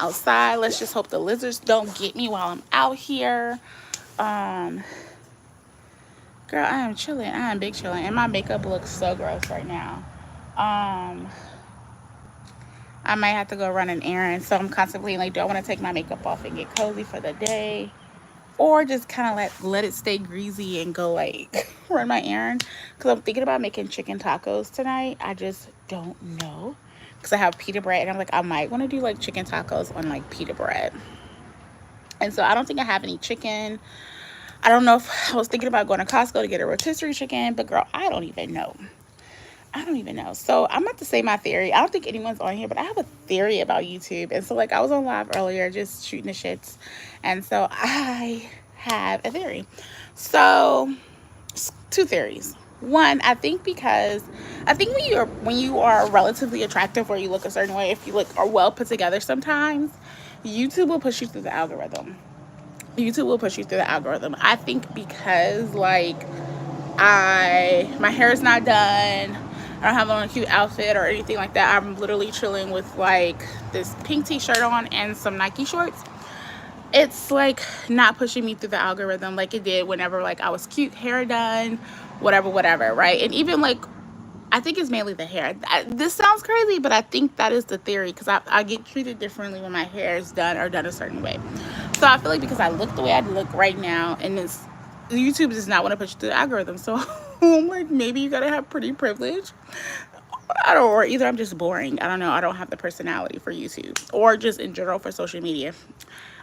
outside. Let's just hope the lizards don't get me while I'm out here. Um, Girl, I am chilling. I am big chilling. And my makeup looks so gross right now. Um, I might have to go run an errand. So I'm contemplating, like, do I want to take my makeup off and get cozy for the day? Or just kind of let it stay greasy and go, like, run my errand? Because I'm thinking about making chicken tacos tonight. I just don't know. Because I have pita bread. And I'm like, I might want to do, like, chicken tacos on, like, pita bread. And so I don't think I have any chicken. I don't know if I was thinking about going to Costco to get a rotisserie chicken, but girl, I don't even know. I don't even know. So I'm about to say my theory. I don't think anyone's on here, but I have a theory about YouTube. And so, like, I was on live earlier just shooting the shits. And so I have a theory. So, two theories. One, I think when you are relatively attractive or you look a certain way, if you look are well put together sometimes, YouTube will push you through the algorithm. I think because, like, my hair is not done, I don't have on a cute outfit or anything like that. I'm literally chilling with, like, this pink t-shirt on and some Nike shorts. It's, like, not pushing me through the algorithm like it did whenever, like, I was cute, hair done, whatever, right? And even, like, I think it's mainly the hair. This sounds crazy, but I think that is the theory, because I get treated differently when my hair is done or done a certain way. So I feel like because I look the way I look right now, and YouTube does not want to push you through the algorithm. So I'm like, maybe you gotta have pretty privilege. Or either I'm just boring. I don't know. I don't have the personality for YouTube, or just in general for social media.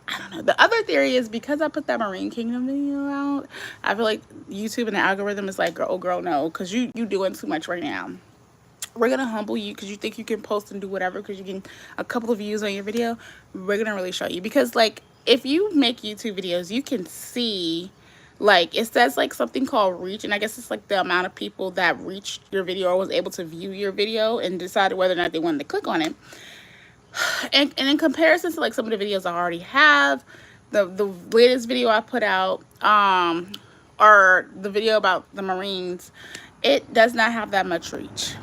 I don't know. The other theory is because I put that Marine Kingdom video out, I feel like YouTube and the algorithm is like, girl, no, because you doing too much right now. We're going to humble you because you think you can post and do whatever because you get a couple of views on your video. We're going to really show you. Because, like, if you make YouTube videos, you can see, like, it says, like, something called reach. And I guess it's, like, the amount of people that reached your video or was able to view your video and decided whether or not they wanted to click on it. And in comparison to, like, some of the videos I already have, the latest video I put out, or the video about the Marines, it does not have that much reach.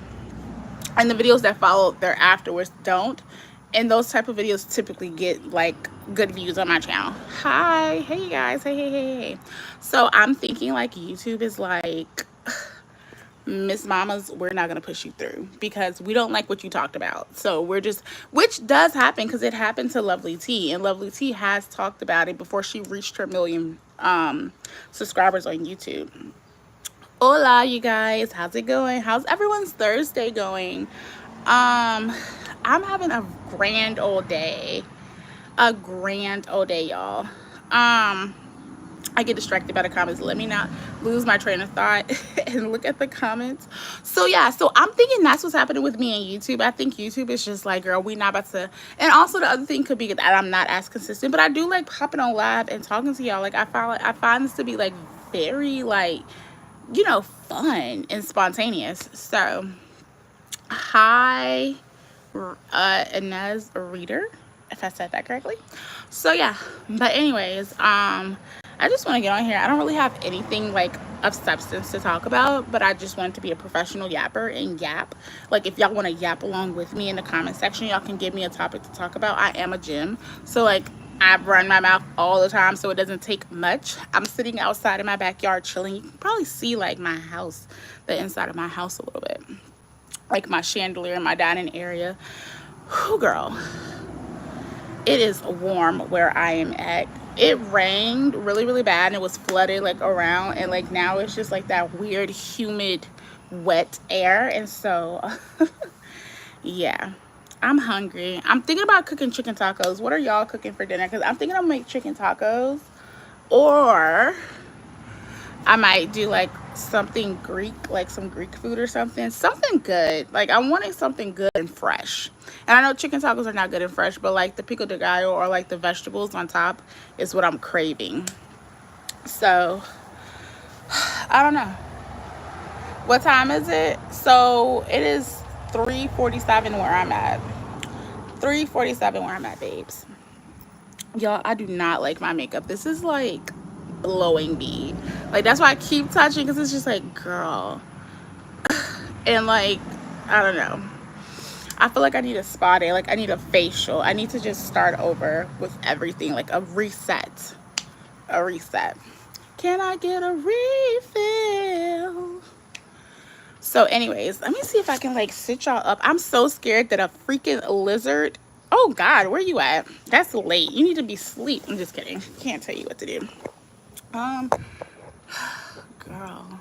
And the videos that follow there afterwards don't. And those type of videos typically get, like, good views on my channel. Hi. Hey, you guys. Hey. So I'm thinking, like, YouTube is like, Miss Mamas, we're not going to push you through because we don't like what you talked about. So we're just, which does happen because it happened to Lovely T. And Lovely T has talked about it before she reached her 1 million subscribers on YouTube. Hola, you guys. How's it going? How's everyone's Thursday going? I'm having a grand old day. Y'all. I get distracted by the comments. Let me not lose my train of thought and look at the comments. So yeah, so I'm thinking that's what's happening with me and YouTube. I think YouTube is just like, girl, we not about to. And also the other thing could be that I'm not as consistent, but I do like popping on live and talking to y'all. Like I find this to be like very, like, you know, fun and spontaneous. So hi, Inez Reader, if I said that correctly. So yeah, but anyways, I just want to get on here. I don't really have anything like of substance to talk about, but I just wanted to be a professional yapper and yap. Like, if y'all want to yap along with me in the comment section, y'all can give me a topic to talk about. I am a gym, so like I run my mouth all the time, so it doesn't take much. I'm sitting outside in my backyard chilling. You can probably see like my house, the inside of my house a little bit, like my chandelier in my dining area. Whew, girl, it is warm where I am at. It rained really bad and it was flooded like around, and like now it's just like that weird humid wet air. And so yeah, I'm hungry. I'm thinking about cooking chicken tacos. What are y'all cooking for dinner? Because I'm thinking I'll make chicken tacos, or I might do like something Greek, like some Greek food or something good. Like I'm wanting something good and fresh. And I know chicken tacos are not good and fresh, but like the pico de gallo or like the vegetables on top is what I'm craving. So I don't know. What time is it? So it is 3:47 where I'm at. 3:47 where I'm at, babes. Y'all, I do not like my makeup. This is like blowing me. Like that's why I keep touching, because it's just like, girl. And like, I don't know. I feel like I need a spa day. Like I need a facial. I need to just start over with everything, like a reset. A reset. Can I get a refill? So anyways, let me see if I can like sit y'all up. I'm so scared that a freaking lizard. Oh God, where you at? That's late. You need to be asleep. I'm just kidding. Can't tell you what to do. Girl.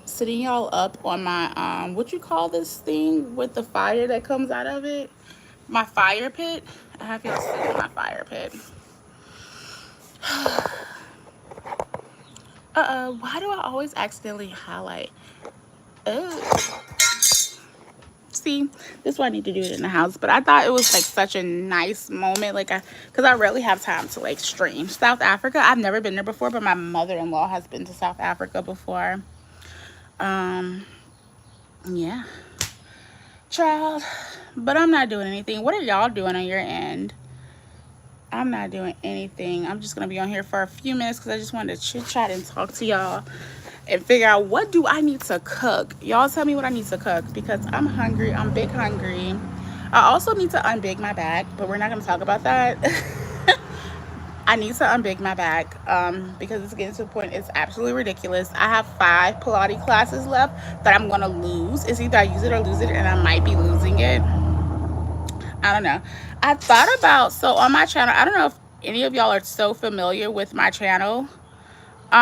Sitting y'all up on my what you call this thing with the fire that comes out of it? My fire pit. I have y'all sit in my fire pit. Why do I always accidentally highlight? Oh. See, this is why I need to do it in the house. But I thought it was like such a nice moment, like because I rarely have time to like stream. South Africa, I've never been there before, but my mother-in-law has been to South Africa before. Yeah, child, but I'm not doing anything. What are y'all doing on your end? I'm not doing anything. I'm just gonna be on here for a few minutes because I just wanted to chit chat and talk to y'all and figure out what do I need to cook. Y'all tell me what I need to cook because I'm hungry. I'm big hungry. I also need to unbig my back, but we're not gonna talk about that. I need to unbig my back because it's getting to the point it's absolutely ridiculous. I have 5 Pilates classes left that I'm gonna lose. It's either I use it or lose it, and I might be losing it. I don't know. I thought about, so on my channel, I don't know if any of y'all are so familiar with my channel. But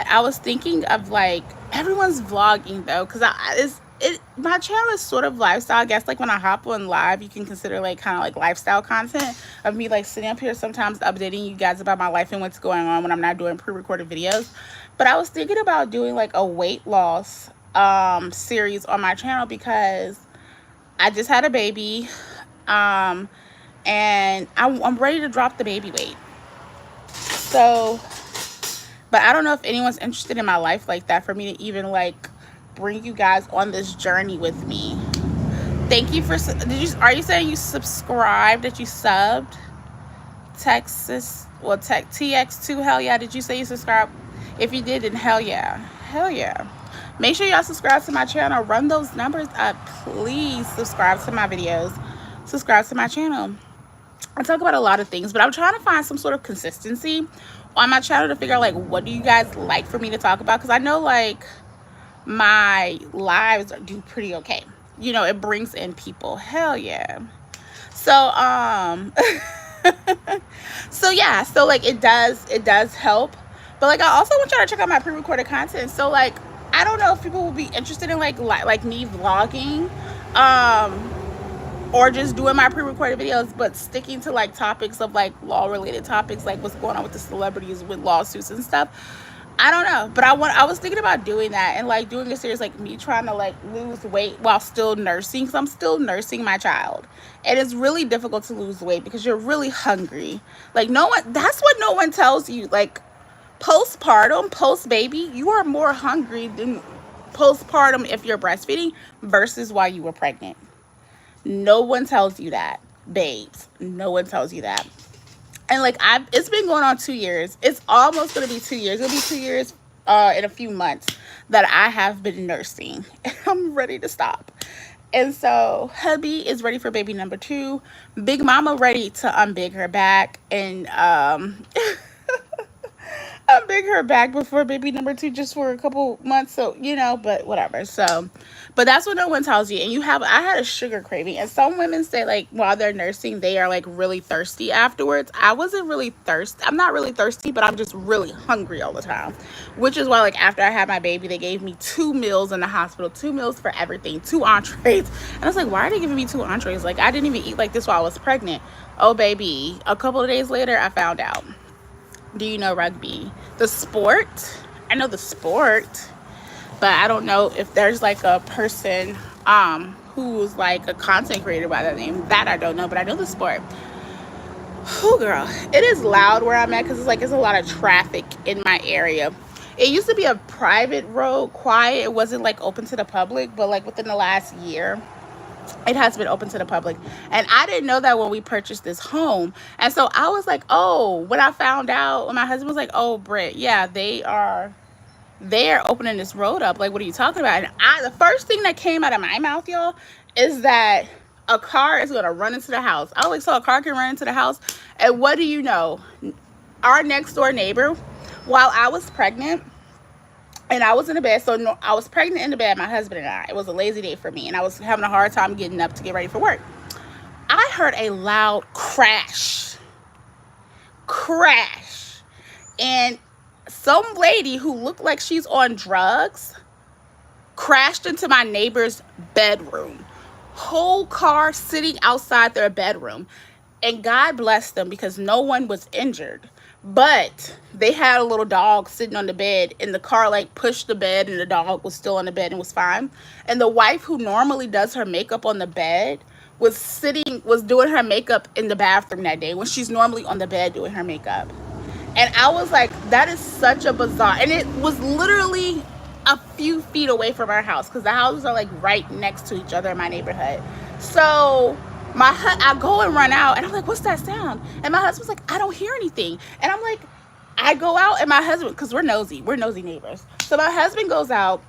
I was thinking of like, everyone's vlogging though, because my channel is sort of lifestyle. I guess like when I hop on live, you can consider like kind of like lifestyle content of me like sitting up here sometimes updating you guys about my life and what's going on when I'm not doing pre-recorded videos. But I was thinking about doing like a weight loss series on my channel because I just had a baby and I'm ready to drop the baby weight. So, but I don't know if anyone's interested in my life like that for me to even like bring you guys on this journey with me. Thank you for, are you saying you subscribed, that you subbed? Texas, well, TX2, hell yeah. Did you say you subscribed? If you did, then hell yeah. Hell yeah. Make sure y'all subscribe to my channel. Run those numbers up. Please subscribe to my videos. Subscribe to my channel. I talk about a lot of things, but I'm trying to find some sort of consistency on my channel to figure out like what do you guys like for me to talk about, because I know like my lives do pretty okay, you know, it brings in people. Hell yeah. So so yeah, so like it does help, but like I also want y'all to check out my pre-recorded content. So like I don't know if people will be interested in like me vlogging or just doing my pre-recorded videos, but sticking to like topics of like law related topics, like what's going on with the celebrities with lawsuits and stuff. I don't know, but I was thinking about doing that and like doing a series like me trying to like lose weight while still nursing, because I'm still nursing my child, and it's really difficult to lose weight because you're really hungry. Like that's what no one tells you. Like postpartum, post baby, you are more hungry than postpartum if you're breastfeeding versus while you were pregnant. No one tells you that, babes. No one tells you that. And like it's been going on 2 years. It's almost gonna be 2 years. It'll be 2 years in a few months that I have been nursing. I'm ready to stop. And so hubby is ready for baby number 2. Big mama ready to unbig her back and unbig her back before baby number 2 just for a couple months. So, you know, but whatever. So, but that's what no one tells you. And I had a sugar craving, and some women say like while they're nursing, they are like really thirsty afterwards. I wasn't really thirsty. I'm not really thirsty, but I'm just really hungry all the time, which is why like after I had my baby, they gave me 2 meals in the hospital, 2 meals for everything, 2 entrees. And I was like, why are they giving me 2 entrees? Like I didn't even eat like this while I was pregnant. Oh baby, a couple of days later, I found out. Do you know rugby? The sport? I know the sport, but I don't know if there's like a person who's like a content creator by that name. That I don't know, but I know the sport. Oh girl, it is loud where I'm at because it's a lot of traffic in my area. It used to be a private road, quiet. It wasn't like open to the public, but like within the last year, it has been open to the public. And I didn't know that when we purchased this home. And so I was like, oh, when I found out, when my husband was like, oh, Britt, yeah, they are they're opening this road up. Like, what are you talking about? And the first thing that came out of my mouth, y'all, is that a car is going to run into the house. I always saw a car can run into the house. And what do you know? Our next door neighbor, while I was pregnant, and I was in the bed, so no, I was pregnant in the bed, my husband and I. It was a lazy day for me, and I was having a hard time getting up to get ready for work. I heard a loud crash. And some lady who looked like she's on drugs crashed into my neighbor's bedroom. Whole car sitting outside their bedroom. And God bless them because no one was injured. But they had a little dog sitting on the bed, and the car like pushed the bed, and the dog was still on the bed and was fine. And the wife who normally does her makeup on the bed was doing her makeup in the bathroom that day when she's normally on the bed doing her makeup. And I was like, that is such a bizarre. And it was literally a few feet away from our house because the houses are like right next to each other in my neighborhood. So I go and run out, and I'm like, what's that sound? And my husband's like, I don't hear anything. And I'm like, I go out, and my husband, because we're nosy neighbors. So my husband goes out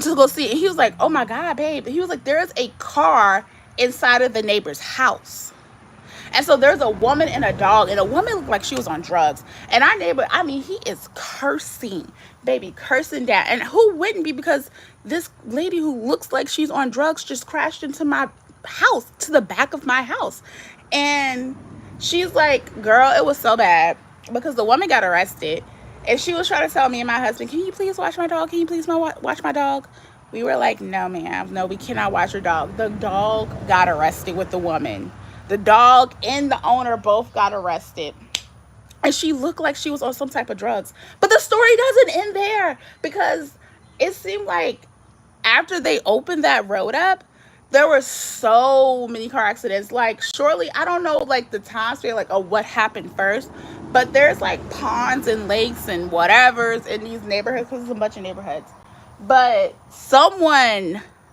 to go see it. And he was like, oh my God, babe. He was like, there's a car inside of the neighbor's house. And so there's a woman and a dog, and a woman looked like she was on drugs. And our neighbor, I mean, he is cursing, baby, cursing down. And who wouldn't be? Because this lady who looks like she's on drugs just crashed into my house, to the back of my house. And she's like, girl, it was so bad because the woman got arrested. And she was trying to tell me and my husband, can you please watch my dog? Can you please watch my dog? We were like, no, ma'am. No, we cannot watch your dog. The dog got arrested with the woman. The dog and the owner both got arrested. And she looked like she was on some type of drugs. But the story doesn't end there, because it seemed like after they opened that road up, there were so many car accidents. Like, surely, I don't know, like, the time scale, like, what happened first. But there's, like, ponds and lakes and whatevers in these neighborhoods, because there's a bunch of neighborhoods. But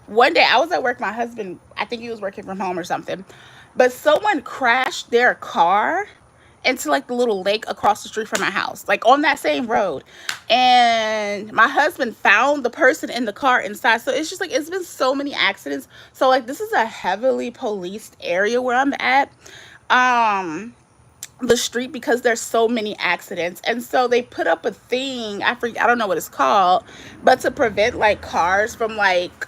one day, I was at work, my husband, I think he was working from home or something. But someone crashed their car into like the little lake across the street from my house, like on that same road. And my husband found the person in the car inside. So it's just like, it's been so many accidents. So like, this is a heavily policed area where I'm at, the street, because there's so many accidents. And so they put up a thing, I don't know what it's called, but to prevent like cars from like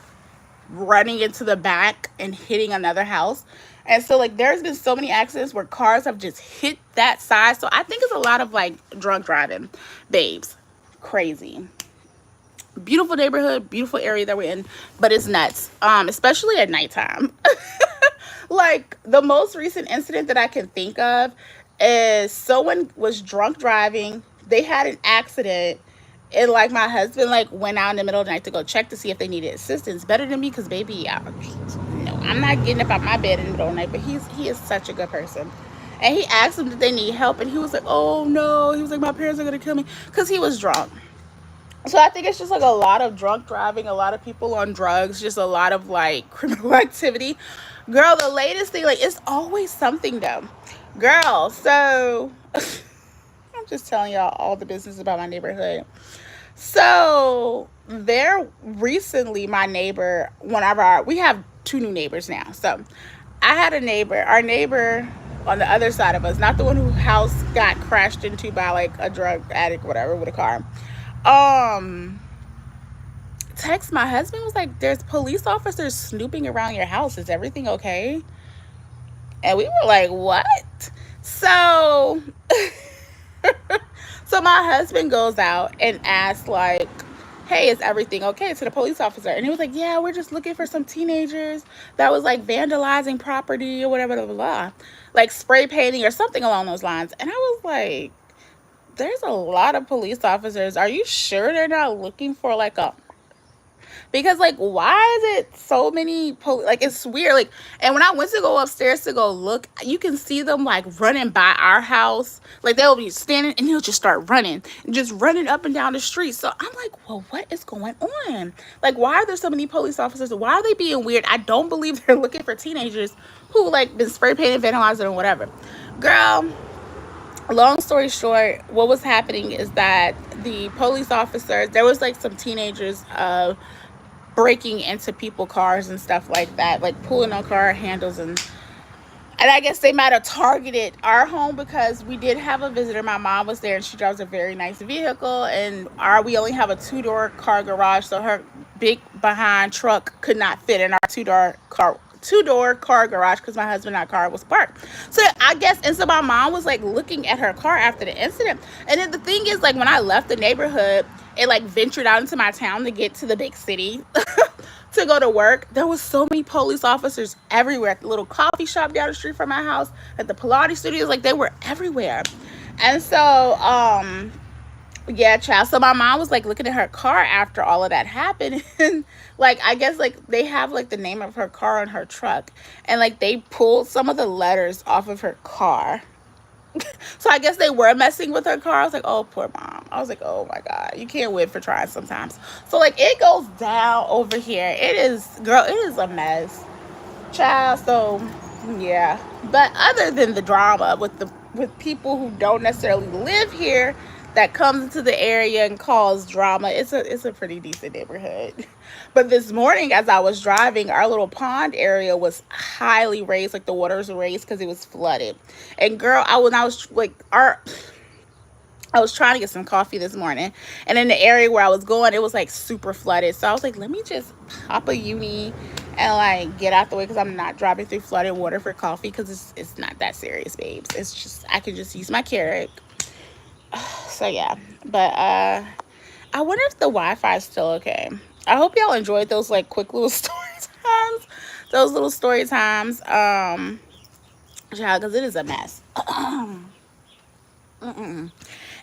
running into the back and hitting another house. And so like, there's been so many accidents where cars have just hit that side. So I think it's a lot of like drunk driving, babes. Crazy. Beautiful neighborhood, beautiful area that we're in, but it's nuts, especially at nighttime. Like, the most recent incident that I can think of is someone was drunk driving. They had an accident, and like, my husband like went out in the middle of the night to go check to see if they needed assistance. Better than me, because baby, no, I'm not getting up out my bed in the middle of the night. But he is such a good person. And he asked them, did they need help? And he was like, oh no. He was like, my parents are gonna kill me, because he was drunk. So I think it's just like a lot of drunk driving, a lot of people on drugs, just a lot of like criminal activity. Girl, the latest thing, like, it's always something though. Girl, so I'm just telling y'all all the business about my neighborhood. So there recently, my neighbor, we have 2 new neighbors now. So I had our neighbor on the other side of us, not the one whose house got crashed into by like a drug addict, whatever, with a car. Text my husband, was like, there's police officers snooping around your house. Is everything okay? And we were like, what? So so my husband goes out and asks like, hey, is everything okay, to the police officer. And he was like, yeah, we're just looking for some teenagers that was like vandalizing property or whatever, blah, blah, blah, like spray painting or something along those lines. And I was like, there's a lot of police officers. Are you sure they're not looking for like because like, why is it so many like, it's weird. Like, and when I went to go upstairs to go look, you can see them like running by our house. Like, they'll be standing and they'll just start running and just running up and down the street. So I'm like, well, what is going on? Like, why are there so many police officers? Why are they being weird? I don't believe they're looking for teenagers who like been spray painted, vandalizing, or whatever. Girl, long story short, what was happening is that the police officers, there was like some teenagers breaking into people's cars and stuff like that, like pulling on car handles, and I guess they might have targeted our home because we did have a visitor. My mom was there and she drives a very nice vehicle, and we only have a two-door car garage, so her big behind truck could not fit in our two-door car garage because my husband and our car was parked. So I guess, and so my mom was like looking at her car after the incident. And then the thing is, like, when I left the neighborhood, it like ventured out into my town to get to the big city to go to work. There was so many police officers everywhere, at the little coffee shop down the street from my house, at the Pilates studios, like they were everywhere. And so yeah, child. So my mom was like looking at her car after all of that happened, and like I guess like they have like the name of her car on her truck, and like they pulled some of the letters off of her car. So I guess they were messing with her car. I was like, oh, poor mom. I was like, oh my God, you can't win for trying sometimes. So like it goes down over here. It is, girl, it is a mess, child. So yeah, but other than the drama with people who don't necessarily live here that comes into the area and cause drama, it's a pretty decent neighborhood. But this morning as I was driving, our little pond area was highly raised, like the water was raised because it was flooded. And girl, I was trying to get some coffee this morning, and in the area where I was going, it was like super flooded. So I was like, let me just pop a uni and like get out the way, because I'm not driving through flooded water for coffee, because it's not that serious, babes. It's just, I could just use my Keurig. So yeah, but I wonder if the Wi-Fi is still okay. I hope y'all enjoyed those like quick little story times, child, because it is a mess.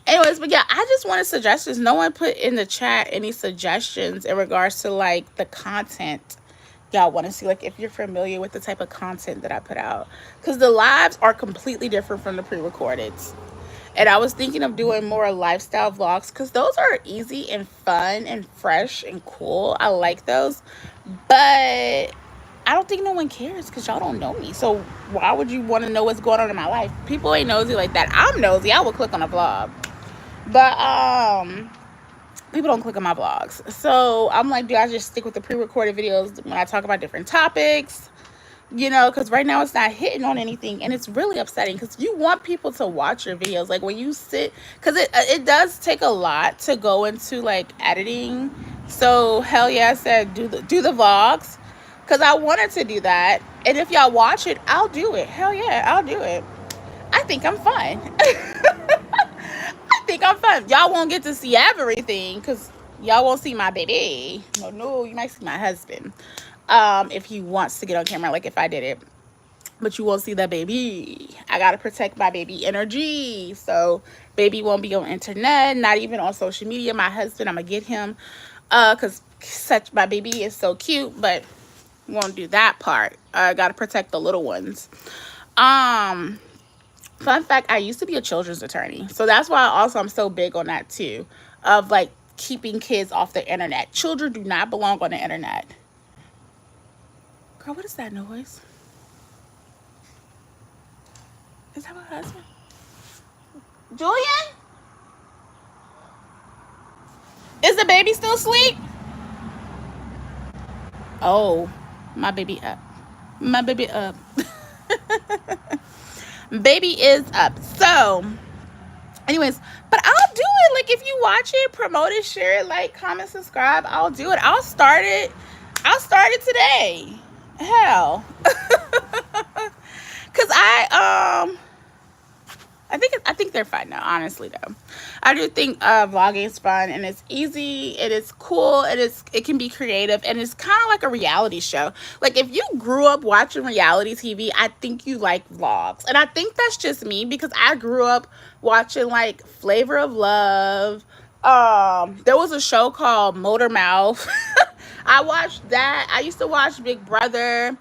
Anyways, but yeah, I just wanted suggestions. No one put in the chat any suggestions in regards to like the content y'all want to see, like if you're familiar with the type of content that I put out, because the lives are completely different from the pre-recordeds. And I was thinking of doing more lifestyle vlogs, because those are easy and fun and fresh and cool. I like those. But I don't think no one cares, because y'all don't know me. So why would you want to know what's going on in my life? People ain't nosy like that. I'm nosy. I will click on a vlog. But people don't click on my vlogs. So I'm like, do I just stick with the pre-recorded videos when I talk about different topics? You know, because right now it's not hitting on anything, and it's really upsetting, because you want people to watch your videos. Like when you sit, because it does take a lot to go into like editing. So hell yeah, I said do the vlogs, because I wanted to do that. And if y'all watch it, I'll do it. Hell yeah, I'll do it. I think I'm fun. I think I'm fun. Y'all won't get to see everything, because y'all won't see my baby. No, you might see my husband. If he wants to get on camera, like if I did it, but you won't see the baby. I gotta protect my baby energy, so baby won't be on internet, not even on social media. My husband, I'm gonna get him, because my baby is so cute, but won't do that part. I gotta protect the little ones. Fun fact, I used to be a children's attorney, so that's why also I'm so big on that too, of like keeping kids off the internet. Children do not belong on the internet. Girl, what is that noise? Is that my husband? Julian? Is the baby still asleep? Oh, my baby up. My baby up. Baby is up. So, anyways, but I'll do it. Like, if you watch it, promote it, share it, like, comment, subscribe. I'll do it. I'll start it today. Hell. Because I think they're fun now, honestly though. I do think vlogging is fun, and it's easy, and it's cool, and it can be creative, and it's kind of like a reality show. Like if you grew up watching reality TV, I think you like vlogs. And I think that's just me, because I grew up watching like Flavor of Love. There was a show called Motor Mouth. I watched that. I used to watch Big Brother.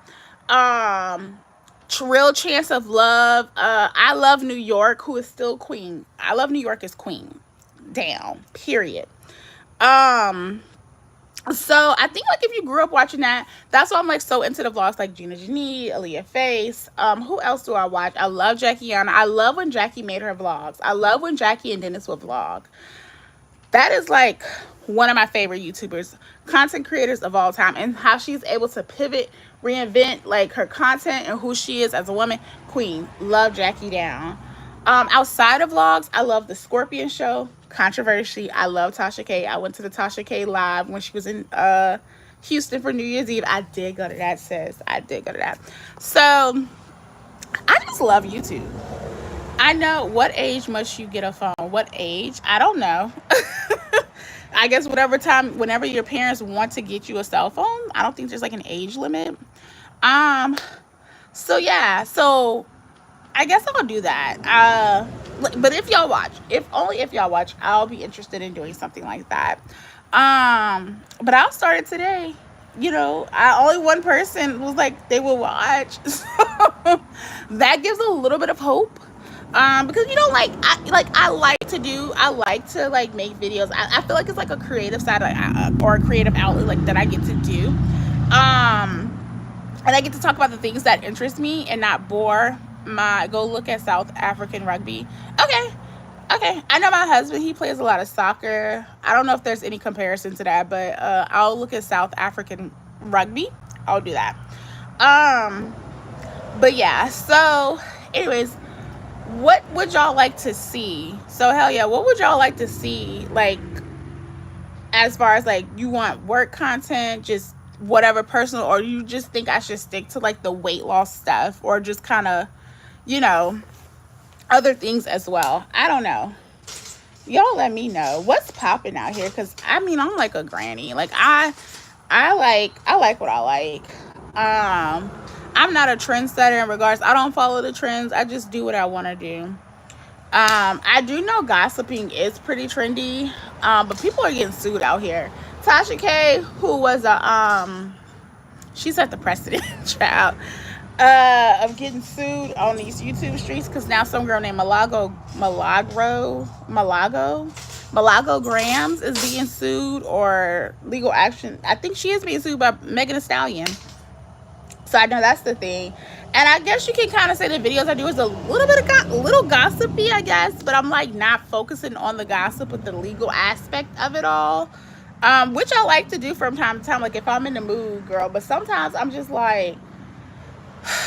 Real Chance of Love. I Love New York, who is still queen. I Love New York is queen. Down. Period. So I think like if you grew up watching that, that's why I'm like so into the vlogs like Gina Janee, Aaliyah Face. Who else do I watch? I love Jackie Yana. I love when Jackie made her vlogs. I love when Jackie and Dennis would vlog. That is like one of my favorite YouTubers, content creators of all time, and how she's able to pivot, reinvent like her content and who she is as a woman. Queen. Love Jackie down. Outside of vlogs, I love the Scorpion Show. Controversy. I love Tasha K. I went to the Tasha K live when she was in Houston for New Year's Eve. I did go to that, sis. I did go to that. So I just love YouTube. I know. What age must you get a phone? What age? I don't know. I guess whenever your parents want to get you a cell phone. I don't think there's like an age limit. So yeah, so I guess I'll do that. But if y'all watch, if y'all watch, I'll be interested in doing something like that. But I'll start it today. You know, only one person was like they will watch, so that gives a little bit of hope. Because you know, like I like to like make videos. I feel like it's like a creative side, or a creative outlet like that I get to do. And I get to talk about the things that interest me and not bore my go look at South African rugby. Okay, I know my husband, he plays a lot of soccer. I don't know if there's any comparison to that, but I'll look at South African rugby. I'll do that. But yeah, so anyways, what would y'all like to see? So hell yeah, what would y'all like to see, like as far as like you want work content, just whatever personal, or you just think I should stick to like the weight loss stuff, or just kind of, you know, other things as well? I don't know. Y'all let me know what's popping out here, because I mean, I'm like a granny. Like I like what I like. I'm not a trendsetter in regards. I don't follow the trends. I just do what I want to do. I do know gossiping is pretty trendy, but people are getting sued out here. Tasha K, who was she set the precedent, child, of getting sued on these YouTube streets, because now some girl named Malago Grams is being sued, or legal action. I think she is being sued by Megan Thee Stallion. So I know that's the thing. And I guess you can kind of say the videos I do is a little bit of little gossipy, I guess. But I'm like not focusing on the gossip, but the legal aspect of it all. Which I like to do from time to time. Like if I'm in the mood, girl. But sometimes I'm just like,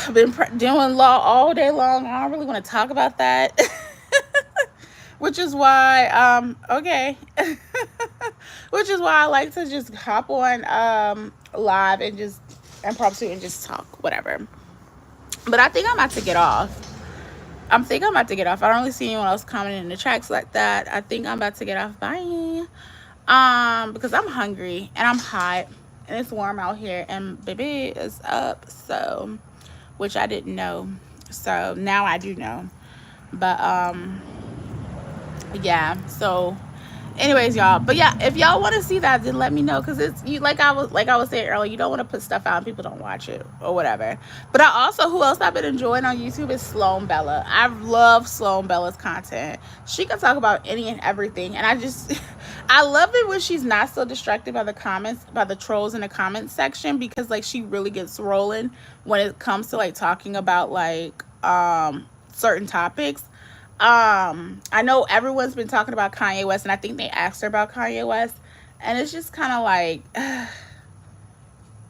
I've been doing law all day long. I don't really want to talk about that. Which is why, which is why I like to just hop on live and just impromptu and just talk, whatever. But I think I'm about to get off. I don't really see anyone else commenting in the tracks like that. I think I'm about to get off. Bye. Because I'm hungry and I'm hot and it's warm out here and baby is up, so, which I didn't know. So now I do know. But yeah, so anyways, y'all. But yeah, if y'all want to see that, then let me know, because it's you, like I was saying earlier, you don't want to put stuff out and people don't watch it or whatever. But I also, who else I've been enjoying on YouTube is Sloan Bella. I love Sloan Bella's content. She can talk about any and everything, and I love it when she's not so distracted by the comments, by the trolls in the comments section, because like she really gets rolling when it comes to like talking about like certain topics. I know everyone's been talking about Kanye West, and I think they asked her about Kanye West, and it's just kind of like, I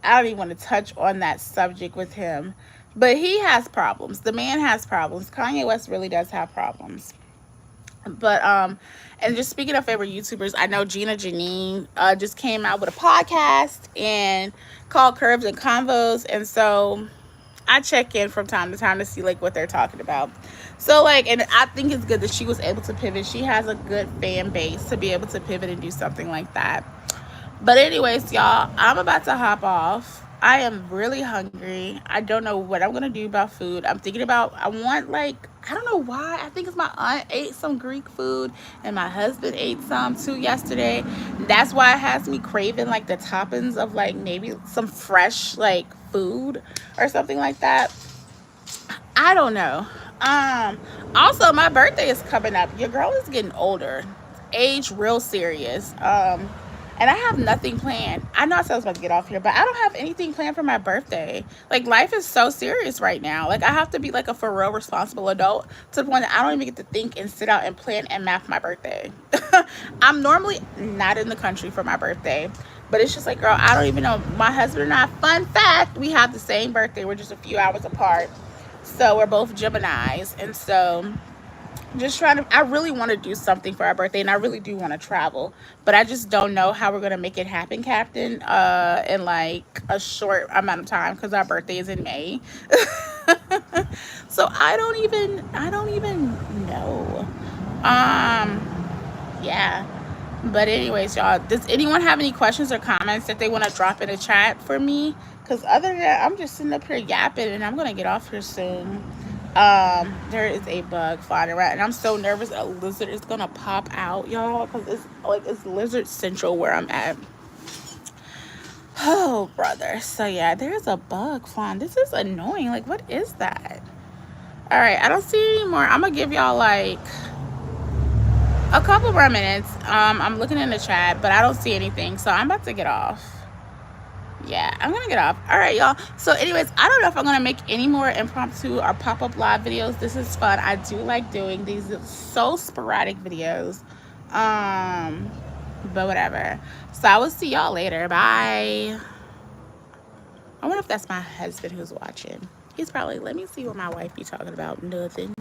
don't even want to touch on that subject with him, but he has problems. The man has problems. Kanye West really does have problems. But and just speaking of favorite YouTubers, I know Gina Janē just came out with a podcast and called Curves and Convos, and so I check in from time to time to see like what they're talking about. So like, and I think it's good that she was able to pivot. She has a good fan base to be able to pivot and do something like that. But anyways, y'all, I'm about to hop off. I am really hungry. I don't know what I'm gonna do about food. I'm thinking about, I want like, I don't know why, I think it's my aunt ate some Greek food and my husband ate some too yesterday. That's why it has me craving like the toppings of like maybe some fresh like food or something like that. I don't know. Also my birthday is coming up. Your girl is getting older. Age real serious. And I have nothing planned. I know I said I was about to get off here, but I don't have anything planned for my birthday. Like, life is so serious right now. Like, I have to be like a for real responsible adult to the point that I don't even get to think and sit out and plan and map my birthday. I'm normally not in the country for my birthday, but it's just like, girl, I don't even know. My husband and I, fun fact, we have the same birthday. We're just a few hours apart. So we're both Geminis. And so just trying to, I really want to do something for our birthday, and I really do want to travel, but I just don't know how we're going to make it happen, Captain, in like a short amount of time, because our birthday is in May. So I don't even know. Yeah. But anyways, y'all, does anyone have any questions or comments that they want to drop in the chat for me? Because other than that, I'm just sitting up here yapping, and I'm going to get off here soon. There is a bug flying around, and I'm so nervous a lizard is gonna pop out, y'all, because it's like it's lizard central where I'm at. Oh, brother. So yeah, there's a bug flying. This is annoying. Like, what is that? All right, I don't see it anymore. I'm gonna give y'all like a couple more minutes. I'm looking in the chat, but I don't see anything, so I'm about to get off. Yeah, I'm gonna get off. All right, y'all. So anyways, I don't know if I'm gonna make any more impromptu or pop-up live videos. This is fun. I do like doing these so sporadic videos, but whatever. So I will see y'all later. Bye. I wonder if that's my husband who's watching. He's probably, let me see what my wife be talking about. Nothing.